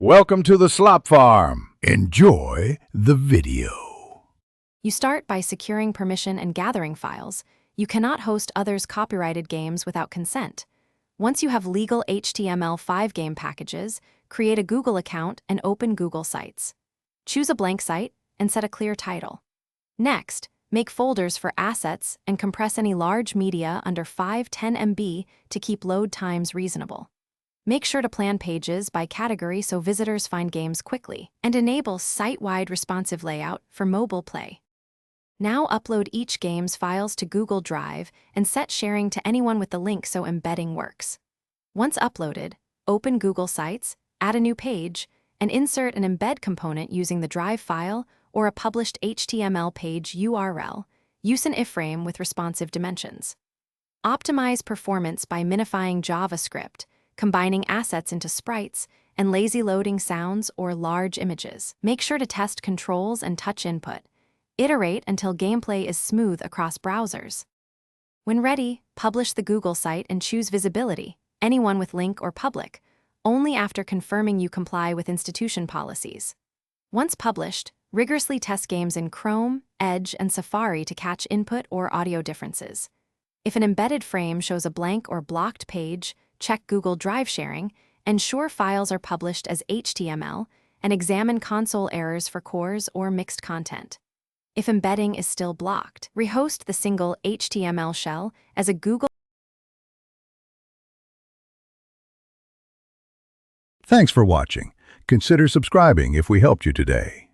Welcome to the Slop Farm. Enjoy the video. You start by securing permission and gathering files. You cannot host others' copyrighted games without consent. Once you have legal HTML5 game packages, create a Google account and open Google Sites. Choose a blank site and set a clear title. Next, make folders for assets and compress any large media under 5-10 MB to keep load times reasonable. Make sure to plan pages by category so visitors find games quickly, and enable site-wide responsive layout for mobile play. Now upload each game's files to Google Drive and set sharing to anyone with the link so embedding works. Once uploaded, open Google Sites, add a new page, and insert an embed component using the Drive file or a published HTML page URL. Use an iframe with responsive dimensions. Optimize performance by minifying JavaScript, combining assets into sprites, and lazy loading sounds or large images. Make sure to test controls and touch input. Iterate until gameplay is smooth across browsers. When ready, publish the Google site and choose visibility, anyone with link or public, only after confirming you comply with institution policies. Once published, rigorously test games in Chrome, Edge, and Safari to catch input or audio differences. If an embedded frame shows a blank or blocked page, check Google Drive sharing, ensure files are published as HTML, and examine console errors for CORS or mixed content. If embedding is still blocked, rehost the single HTML shell as a Google. Thanks for watching. Consider subscribing if we helped you today.